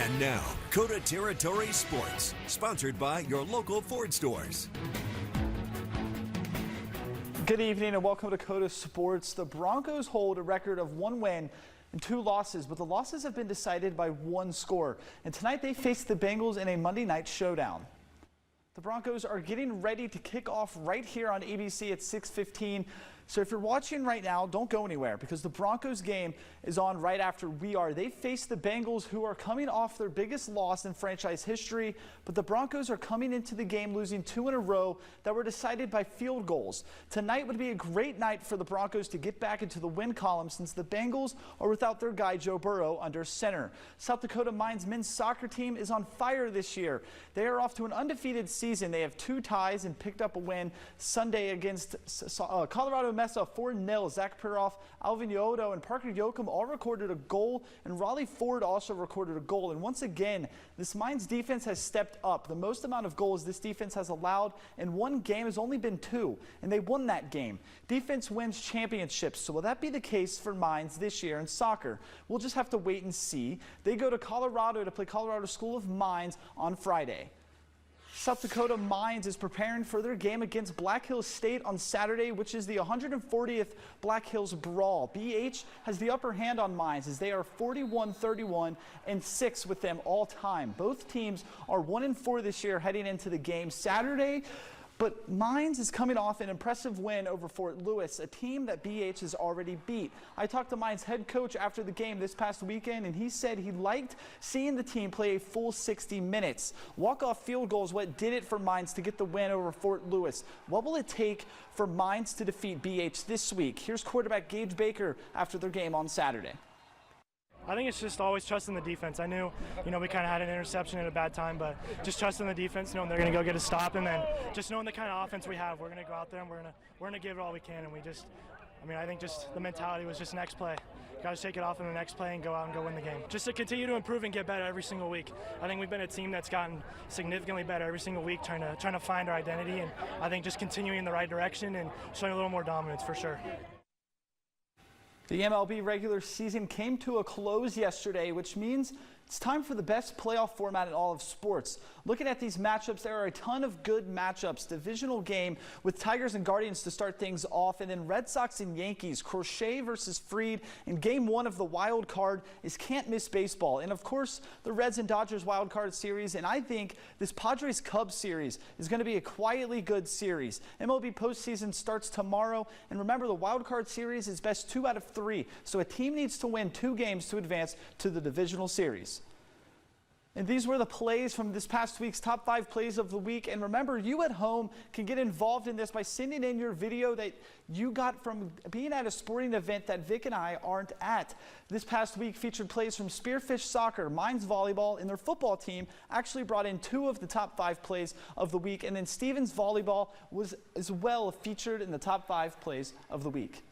And now, Dakota Territory Sports, sponsored by your local Ford stores. Good evening and welcome to Dakota Sports. The Broncos hold a record of 1 win and 2 losses, but the losses have been decided by 1 score. And tonight they face the Bengals in a Monday night showdown. The Broncos are getting ready to kick off right here on ABC at 6:15. So if you're watching right now, don't go anywhere because the Broncos game is on right after we are. They face the Bengals, who are coming off their biggest loss in franchise history, but the Broncos are coming into the game losing 2 in a row that were decided by field goals. Tonight would be a great night for the Broncos to get back into the win column since the Bengals are without their guy Joe Burrow under center. South Dakota Mines men's soccer team is on fire this year. They are off to an undefeated season. They have 2 ties and picked up a win Sunday against Colorado Mesa 4-0. Zach Peroff, Alvin Yodo, and Parker Yoakum all recorded a goal, and Raleigh Ford also recorded a goal. And once again, this Mines defense has stepped up. The most amount of goals this defense has allowed in one game has only been 2, and they won that game. Defense wins championships, so will that be the case for Mines this year in soccer? We'll just have to wait and see. They go to Colorado to play Colorado School of Mines on Friday. South Dakota Mines is preparing for their game against Black Hills State on Saturday, which is the 140th Black Hills Brawl. BH has the upper hand on Mines as they are 41-31-6 with them all time. Both teams are 1-4 this year heading into the game Saturday. But Mines is coming off an impressive win over Fort Lewis, a team that BH has already beat. I talked to Mines head coach after the game this past weekend, and he said he liked seeing the team play a full 60 minutes. Walk-off field goal is what did it for Mines to get the win over Fort Lewis. What will it take for Mines to defeat BH this week? Here's quarterback Gage Baker after their game on Saturday. I think it's just always trusting the defense. I knew, we kind of had an interception at a bad time, but just trusting the defense, knowing they're going to go get a stop, and then just knowing the kind of offense we have. We're going to go out there and we're going to give it all we can, and I think just the mentality was just next play. Got to take it off in the next play and go out and go win the game. Just to continue to improve and get better every single week. I think we've been a team that's gotten significantly better every single week, trying to find our identity, and I think just continuing in the right direction and showing a little more dominance for sure. The MLB regular season came to a close yesterday, which means it's time for the best playoff format in all of sports. Looking at these matchups, there are a ton of good matchups. Divisional game with Tigers and Guardians to start things off, and then Red Sox and Yankees. Crochet versus Freed in game 1 of the wild card is can't miss baseball. And of course, the Reds and Dodgers wild card series, and I think this Padres Cubs series is going to be a quietly good series. MLB postseason starts tomorrow, and remember the wild card series is best 2 out of 3, so a team needs to win 2 games to advance to the divisional series. And these were the plays from this past week's top 5 plays of the week. And remember, you at home can get involved in this by sending in your video that you got from being at a sporting event that Vic and I aren't at. This past week featured plays from Spearfish Soccer, Mines Volleyball, and their football team actually brought in 2 of the top 5 plays of the week. And then Stevens Volleyball was as well featured in the top 5 plays of the week.